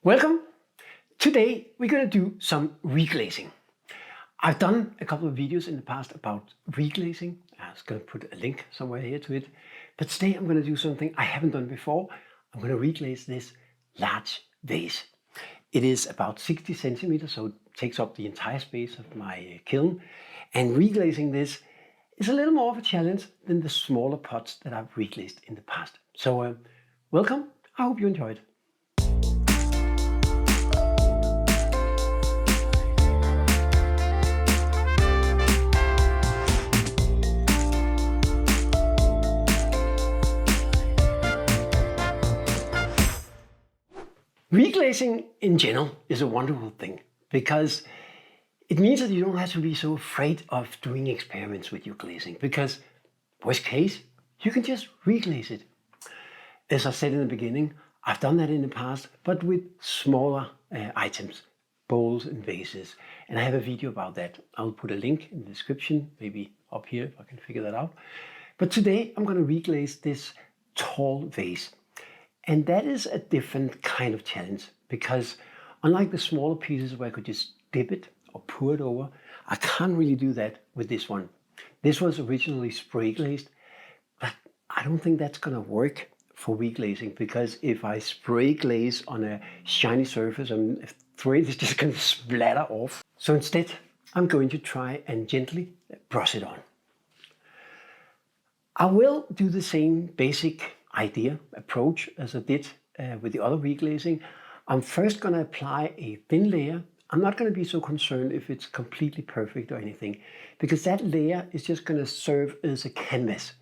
Welcome! Today we're going to do some reglazing. I've done a couple of videos in the past about reglazing. I was going to put a link somewhere here to it. But today I'm going to do something I haven't done before. I'm going to reglaze this large vase. It is about 60 centimeters, so it takes up the entire space of my kiln. And reglazing this is a little more of a challenge than the smaller pots that I've reglazed in the past. So welcome. I hope you enjoyed. Reglazing in general is a wonderful thing because it means that you don't have to be so afraid of doing experiments with your glazing, because worst case, you can just reglaze it. As I said in the beginning, I've done that in the past, but with smaller items, bowls and vases. And I have a video about that. I'll put a link in the description, maybe up here if I can figure that out. But today I'm going to reglaze this tall vase. And that is a different kind of challenge because unlike the smaller pieces where I could just dip it or pour it over, I can't really do that with this one. This was originally spray glazed, but I don't think that's going to work for reglazing, because if I spray glaze on a shiny surface and thread is just going to splatter off. So instead, I'm going to try and gently brush it on. I will do the same basic approach as I did with the other reglazing. I'm first going to apply a thin layer. I'm not going to be so concerned if it's completely perfect or anything, because that layer is just going to serve as a canvas,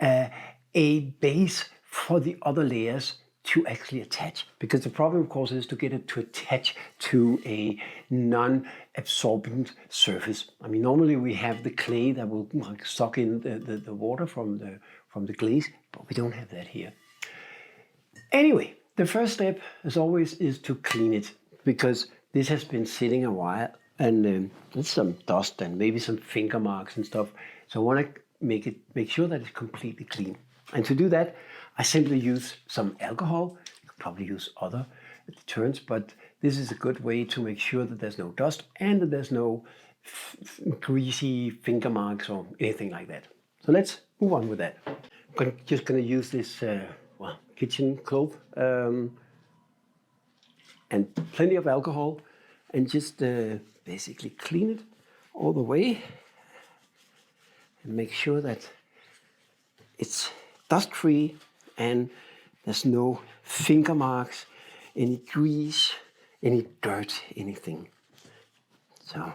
a base for the other layers to actually attach. Because the problem, of course, is to get it to attach to a non-absorbent surface. I mean, normally we have the clay that will suck in the water from the glaze, but we don't have that here. Anyway, the first step, as always, is to clean it, because this has been sitting a while and there's some dust and maybe some finger marks and stuff. So I want to make sure that it's completely clean. And to do that, I simply use some alcohol. You could probably use other deterrents, but this is a good way to make sure that there's no dust and that there's no greasy finger marks or anything like that. So let's move on with that. I'm just going to use this kitchen cloth and plenty of alcohol, and just basically clean it all the way and make sure that it's dust free and there's no finger marks, any grease, any dirt, anything. So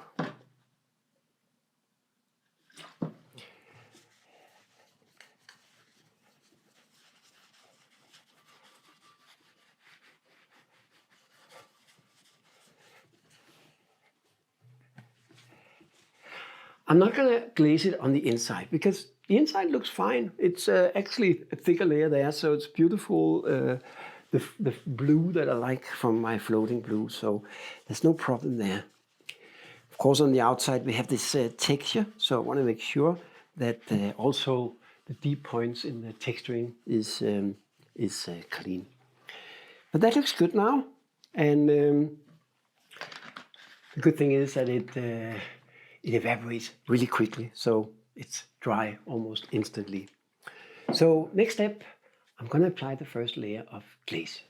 I'm not going to glaze it on the inside because the inside looks fine. It's actually a thicker layer there, so it's beautiful, the blue that I like from my floating blue, so there's no problem there. Of course, on the outside we have this texture, so I want to make sure that also the deep points in the texturing is clean. But that looks good now, and the good thing is that it evaporates really quickly, so it's dry almost instantly. So next step, I'm going to apply the first layer of glaze.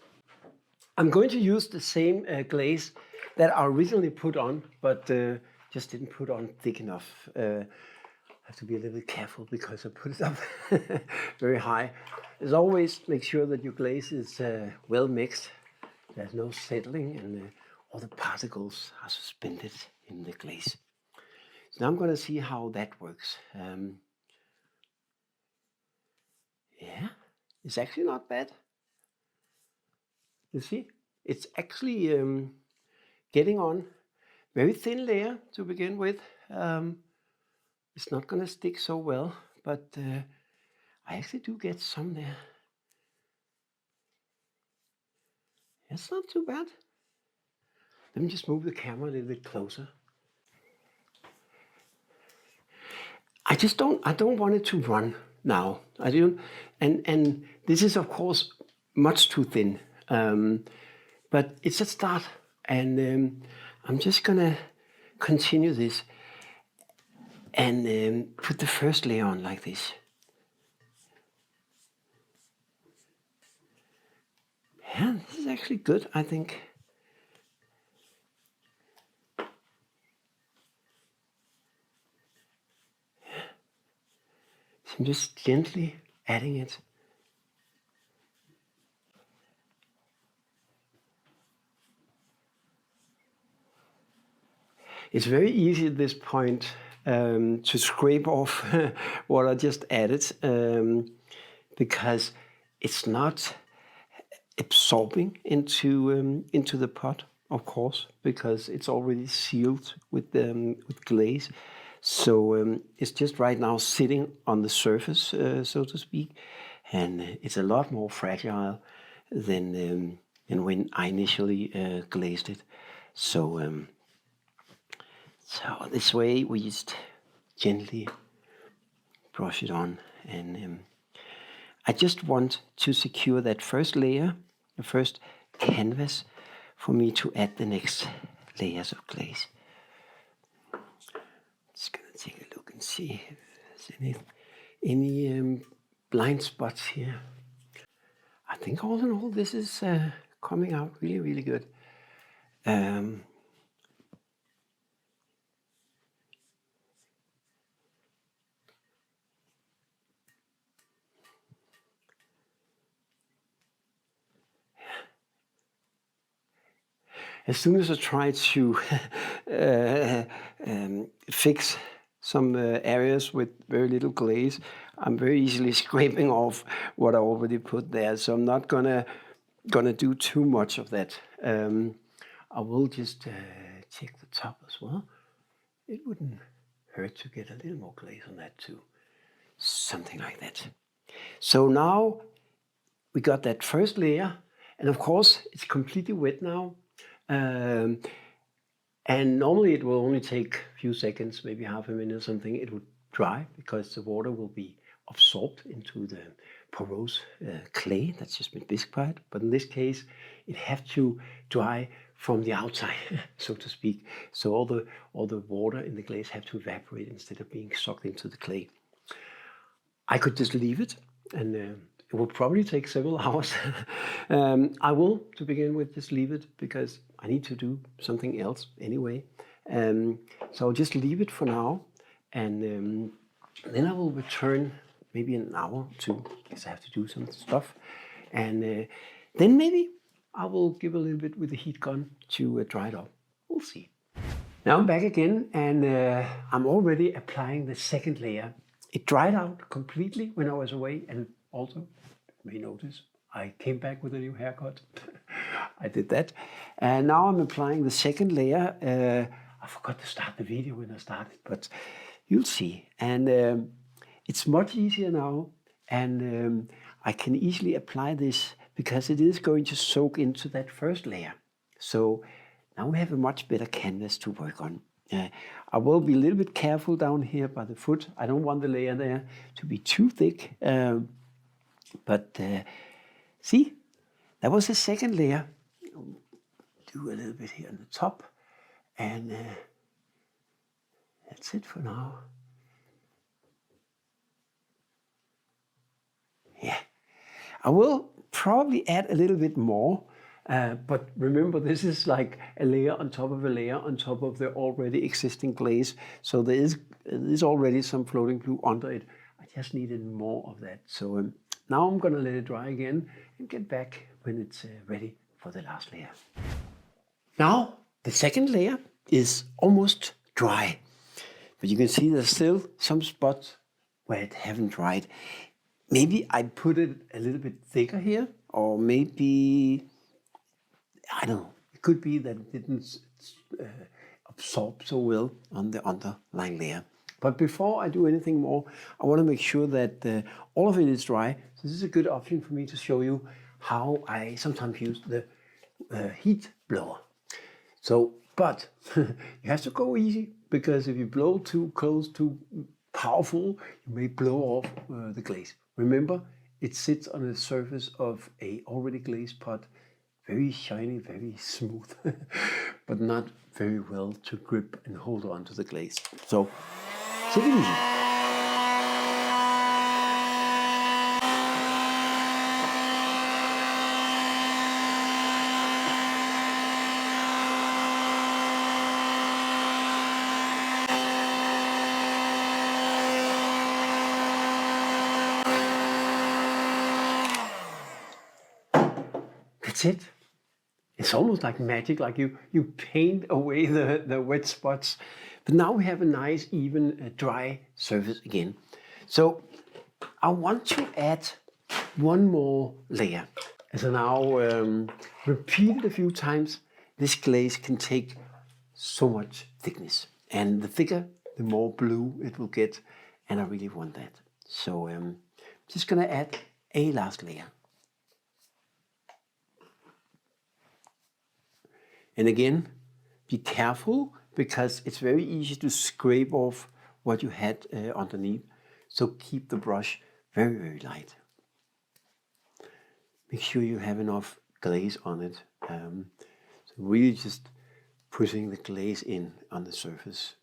I'm going to use the same glaze that I originally put on, but just didn't put on thick enough. I have to be a little bit careful because I put it up very high. As always, make sure that your glaze is well mixed. There's no settling, and all the particles are suspended in the glaze. So now I'm going to see how that works. Yeah, it's actually not bad. You see, it's actually getting on. Very thin layer to begin with. It's not going to stick so well, but I actually do get some there. It's not too bad. Let me just move the camera a little bit closer. I don't want it to run now. I don't, and this is of course much too thin. But it's a start, and I'm just gonna continue this and put the first layer on like this. Yeah, this is actually good, I think. So I'm just gently adding it. It's very easy at this point to scrape off what I just added because it's not absorbing into the pot, of course, because it's already sealed with glaze. So it's just right now sitting on the surface, so to speak, and it's a lot more fragile than when I initially glazed it. So this way we just gently brush it on, and I just want to secure that first layer, the first canvas, for me to add the next layers of glaze. Just gonna take a look and see if there's any blind spots here. I think all in all this is coming out really, really good. As soon as I try to fix some areas with very little glaze, I'm very easily scraping off what I already put there. So I'm not gonna do too much of that. I will just check the top as well. It wouldn't hurt to get a little more glaze on that too. Something like that. So now we got that first layer, and of course it's completely wet now. And normally it will only take a few seconds, maybe half a minute or something. It would dry because the water will be absorbed into the porous clay that's just been bisquied. But in this case, it has to dry from the outside, so to speak. So all the water in the glaze have to evaporate instead of being sucked into the clay. I could just leave it, and it will probably take several hours. I will, to begin with, just leave it because I need to do something else anyway. So I'll just leave it for now, and then I will return maybe in an hour or two because I have to do some stuff. And then maybe I will give a little bit with the heat gun to dry it up. We'll see. Now I'm back again, and I'm already applying the second layer. It dried out completely when I was away, and also, you may notice, I came back with a new haircut. I did that. And now I'm applying the second layer. I forgot to start the video when I started, but you'll see. And it's much easier now, and I can easily apply this because it is going to soak into that first layer. So now we have a much better canvas to work on. I will be a little bit careful down here by the foot. I don't want the layer there to be too thick. But see, that was the second layer. Do a little bit here on the top, and that's it for now. Yeah, I will probably add a little bit more, but remember this is like a layer on top of a layer on top of the already existing glaze. So there is already some floating glue under it. I just needed more of that. So now I'm gonna let it dry again and get back when it's ready for the last layer. Now the second layer is almost dry, but you can see there's still some spots where it haven't dried. Maybe I put it a little bit thicker here, or maybe, I don't know, it could be that it didn't absorb so well on the underlying layer. But before I do anything more, I want to make sure that all of it is dry. So this is a good option for me to show you how I sometimes use the heat blower. So, but you have to go easy, because if you blow too close, too powerful, you may blow off the glaze. Remember, it sits on the surface of a already glazed pot very shiny, very smooth, but not very well to grip and hold on to the glaze. So take it easy. That's it. It's almost like magic, like you paint away the wet spots. But now we have a nice, even, dry surface again. So I want to add one more layer. As I now repeat it a few times, this glaze can take so much thickness. And the thicker, the more blue it will get. And I really want that. So I'm just going to add a last layer. And again, be careful because it's very easy to scrape off what you had underneath. So keep the brush very, very light. Make sure you have enough glaze on it. So really just pushing the glaze in on the surface.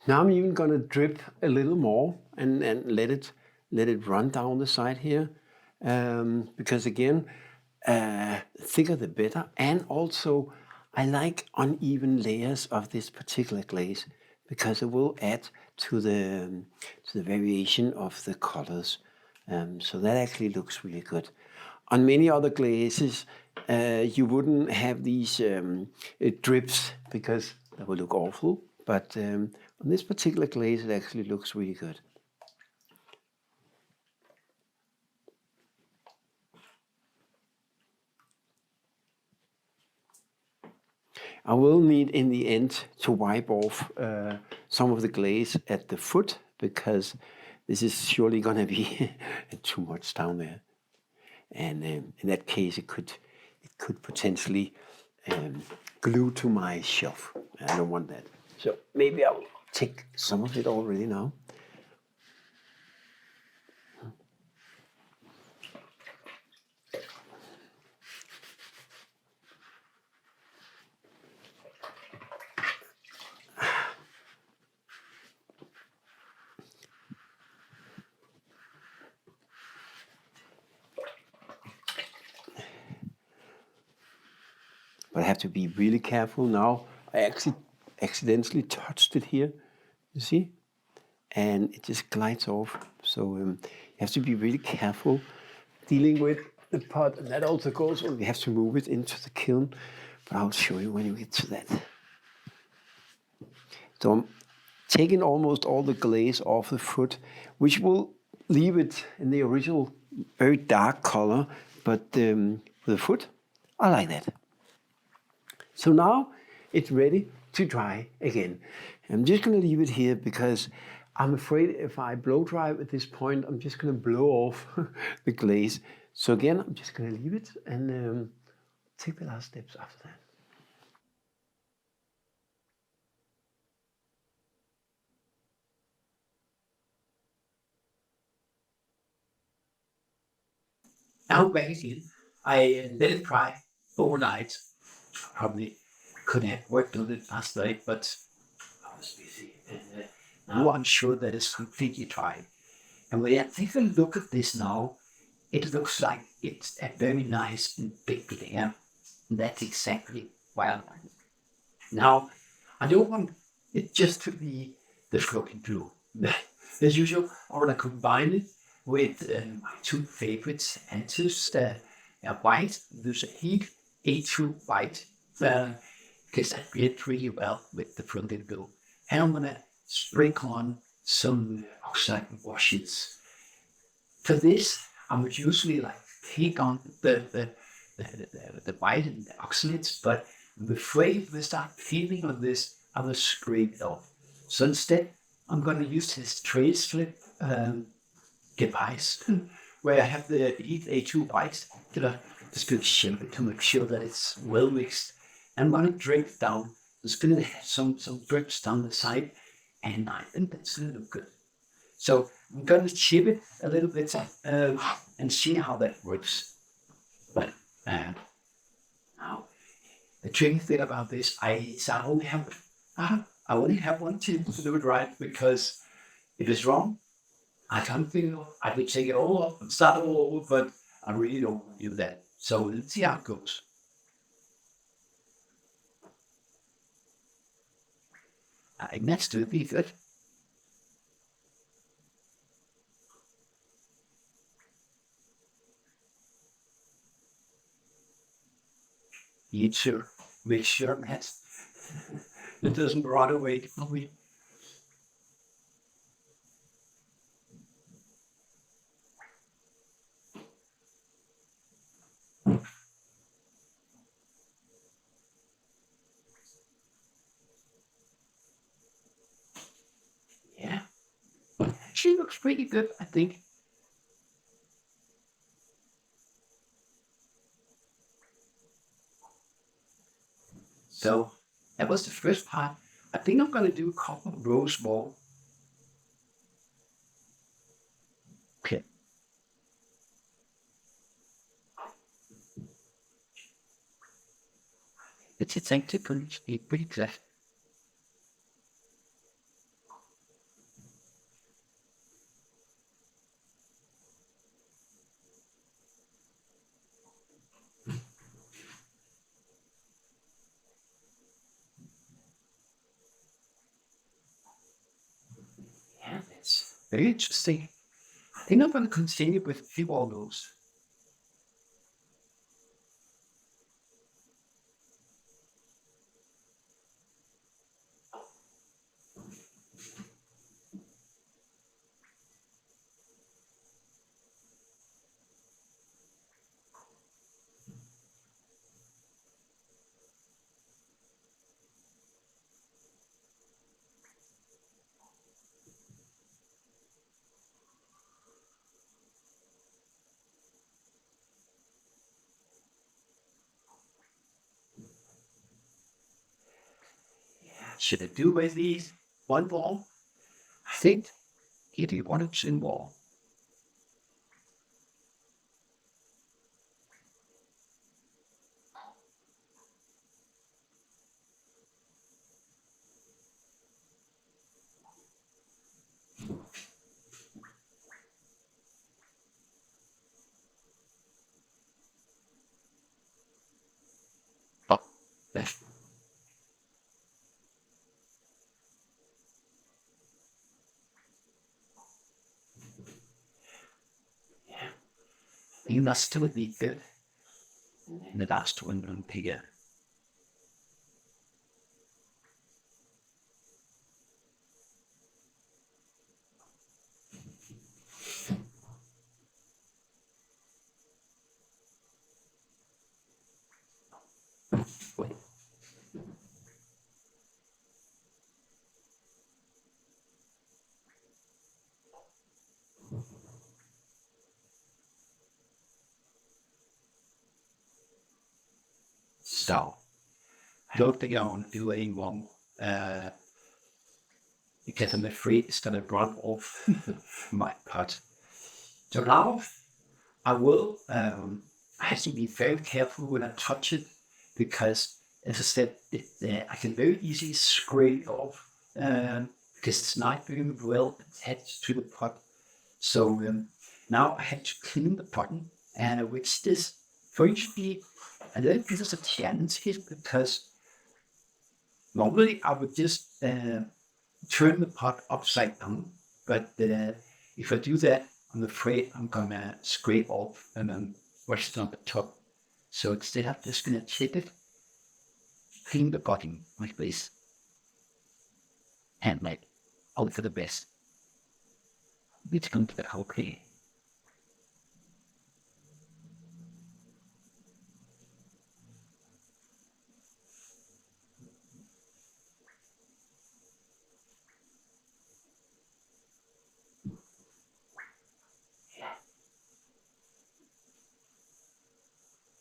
Now I'm even going to drip a little more and let it run down the side here. Because again, thicker the better. And also I like uneven layers of this particular glaze because it will add to the variation of the colors. So that actually looks really good. On many other glazes, you wouldn't have these drips because that would look awful. But on this particular glaze, it actually looks really good. I will need in the end to wipe off some of the glaze at the foot because this is surely going to be too much down there. And in that case, it could potentially glue to my shelf. I don't want that. So maybe I'll take some of it already now. but I have to be really careful now. I actually accidentally touched it here, you see? And it just glides off. So you have to be really careful dealing with the pot, and that also goes when we have to move it into the kiln, but I'll show you when you get to that. So I'm taking almost all the glaze off the foot, which will leave it in the original very dark color, but with the foot, I like that. So now it's ready to dry again. I'm just going to leave it here because I'm afraid if I blow dry at this point, I'm just going to blow off the glaze. So again, I'm just going to leave it and take the last steps after that. Now back again. I let it dry overnight. Probably could have worked on it last night, but I was busy. And now I'm sure that it's completely dry. And when I take a look at this now, it looks like it's a very nice and big layer. And that's exactly why I like it. Now, I don't want it just to be the floating glue. As usual, I want to combine it with my two favorites, antis, white. There's a heat A2 white, because that fits really well with the floating glue. And I'm going to sprinkle on some oxide washes. For this, I would usually like take on the white and the oxalates, but I'm afraid if I start feeling on this, I will scrape it off. So instead, I'm going to use this tray slip device where I have the A2 white that I just going to shake it to make sure that it's well mixed. And I'm going to drip it down. There's going to have some drips down the side, and I think that's going to look good. So I'm going to chip it a little bit and see how that works. But now, the tricky thing about this, I only have one tip to do it right, because if it's wrong, I can't feel I would take it all off and start all over, but I really don't want to do that. So let's see how it goes. I think that's to be good. You sure make sure that it doesn't rot away from me. Yeah, actually looks pretty good, I think. So that was the first part. I think I'm going to do a couple of rows more. Okay. It's technically pretty good. Yeah, that's very interesting. I think I'm going to continue with a few more rows. Should I do with these one wall? I think it wanted in wall. You must still be good. And the last one on here. Wait. So, don't think I want to do any more, because I'm afraid it's going to run off my pot. So now I will I have to be very careful when I touch it, because, as I said, I can very easily scrape off, because it's not very well attached to the pot. So now I have to clean the pot, and which is going to be a little bit of a challenge here, because normally I would just turn the pot upside down, but if I do that, I'm afraid I'm gonna scrape off and then wash it on the top. So instead, I'm just gonna tip it, clean the bottom like this, and like hope for the best. It's going to be okay.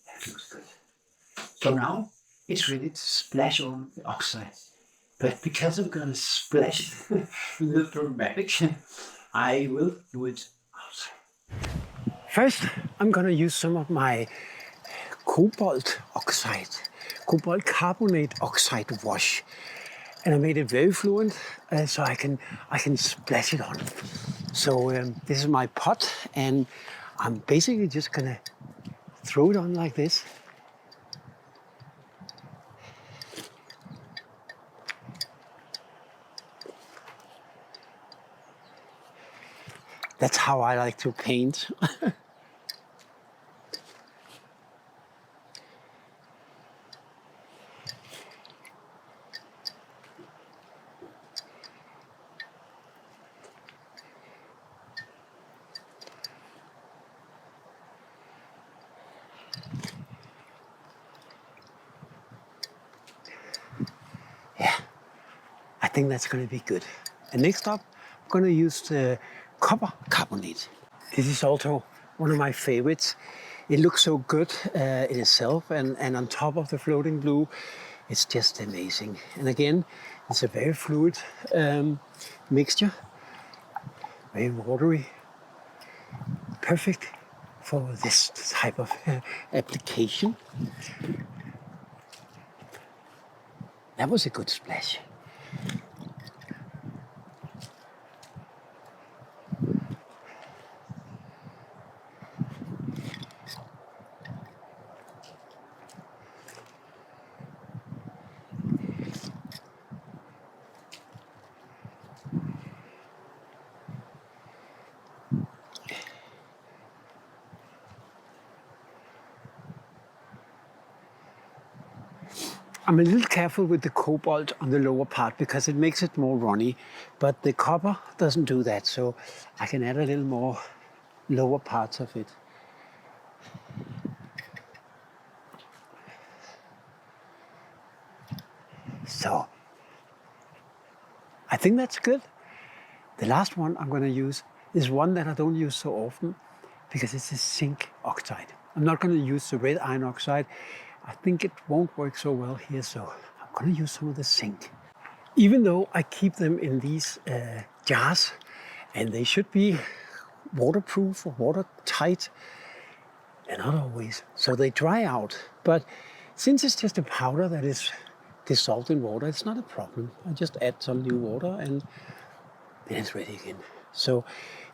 That looks good. So now it's ready to splash on the oxide. But because I'm gonna splash it a little dramatic, I will do it outside. First, I'm gonna use some of my cobalt oxide, cobalt carbonate oxide wash. And I made it very fluent, so I can splash it on. So this is my pot, and I'm basically just gonna throw it on like this. That's how I like to paint. Yeah, I think that's gonna be good. And next up, I'm gonna use the copper carbonate. This is also one of my favorites. It looks so good in itself, and on top of the floating blue, it's just amazing. And again, it's a very fluid mixture, very watery, perfect for this type of application. That was a good splash. I'm a little careful with the cobalt on the lower part because it makes it more runny, but the copper doesn't do that, so I can add a little more lower parts of it. So I think that's good. The last one I'm going to use is one that I don't use so often because it's a zinc oxide. I'm not going to use the red iron oxide. I think it won't work so well here, so I'm going to use some of the zinc. Even though I keep them in these jars, and they should be waterproof or watertight, and not always, so they dry out. But since it's just a powder that is dissolved in water, it's not a problem. I just add some new water and then it's ready again. So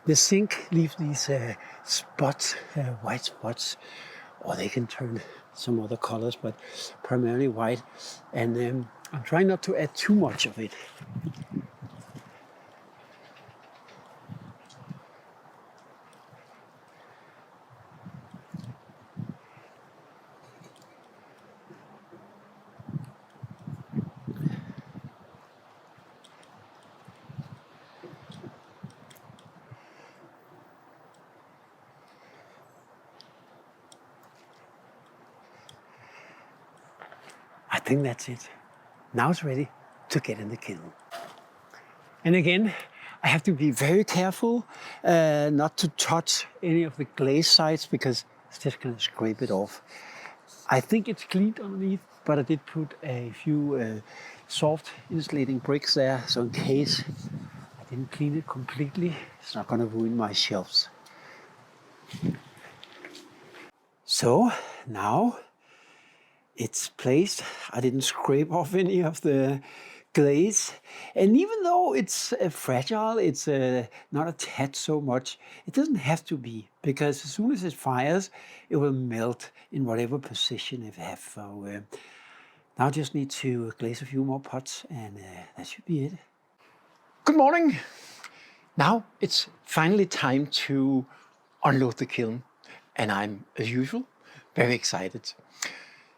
the zinc leaves these spots, white spots, or they can turn some other colors, but primarily white. And I'm trying not to add too much of it. think that's it. Now it's ready to get in the kiln. And again, I have to be very careful not to touch any of the glaze sides because it's just going to scrape it off. I think it's cleaned underneath, but I did put a few soft insulating bricks there, so in case I didn't clean it completely, it's not going to ruin my shelves. So now it's placed. I didn't scrape off any of the glaze, and even though it's fragile, it's not attached so much, it doesn't have to be, because as soon as it fires, it will melt in whatever position it has. So now I just need to glaze a few more pots, and that should be it. Good morning. Now it's finally time to unload the kiln, and I'm, as usual, very excited.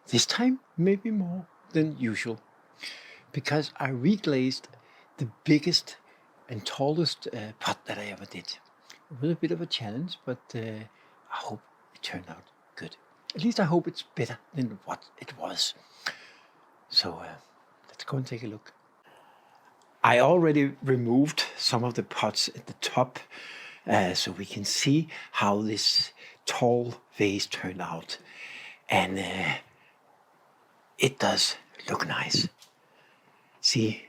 This time maybe more than usual, because I reglazed the biggest and tallest pot that I ever did. It was a bit of a challenge, but I hope it turned out good. At least I hope it's better than what it was. So let's go and take a look. I already removed some of the pots at the top so we can see how this tall vase turned out. And it does look nice. See,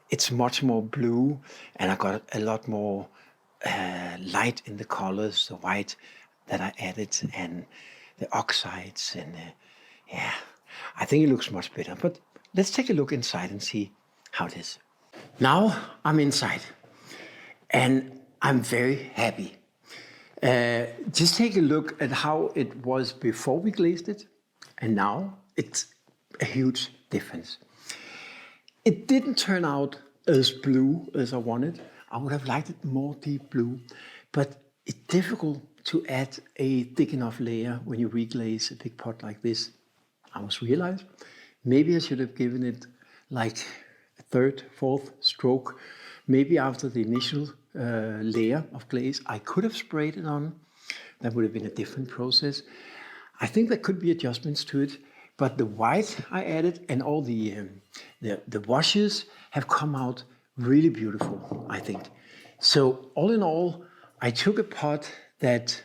it's much more blue, and I got a lot more light in the colors, the white that I added, and the oxides, and yeah, I think it looks much better. But let's take a look inside and see how it is. Now I'm inside, and I'm very happy. Just take a look at how it was before we glazed it, and now it's a huge difference. It didn't turn out as blue as I wanted. I would have liked it more deep blue, but it's difficult to add a thick enough layer when you reglaze a big pot like this. I must realize maybe I should have given it like a third, fourth stroke. Maybe after the initial layer of glaze, I could have sprayed it on. That would have been a different process. I think there could be adjustments to it, but the white I added and all the washes have come out really beautiful, I think. So all in all, I took a pot that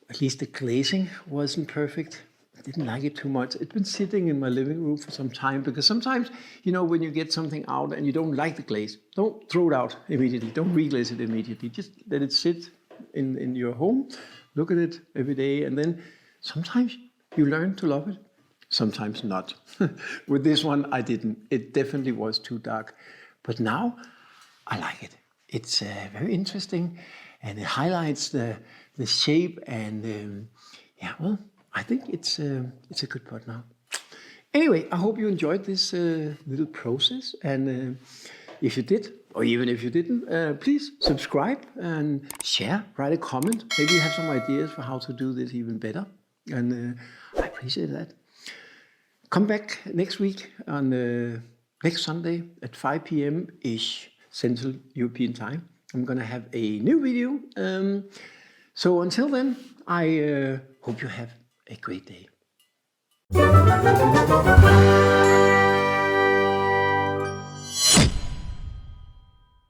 at least the glazing wasn't perfect. I didn't like it too much. It's been sitting in my living room for some time, because sometimes, you know, when you get something out and you don't like the glaze, don't throw it out immediately. Don't reglaze it immediately. Just let it sit in your home. Look at it every day, and then sometimes you learn to love it. Sometimes not. With this one, I didn't. It definitely was too dark. But now, I like it. It's very interesting, and it highlights the shape, and yeah, well, I think it's a good pot now. Anyway, I hope you enjoyed this little process, and if you did, or even if you didn't, please subscribe and share, write a comment. Maybe you have some ideas for how to do this even better, and I appreciate that. Come back next week on next Sunday at 5 p.m.-ish Central European Time. I'm going to have a new video. So until then, I hope you have a great day.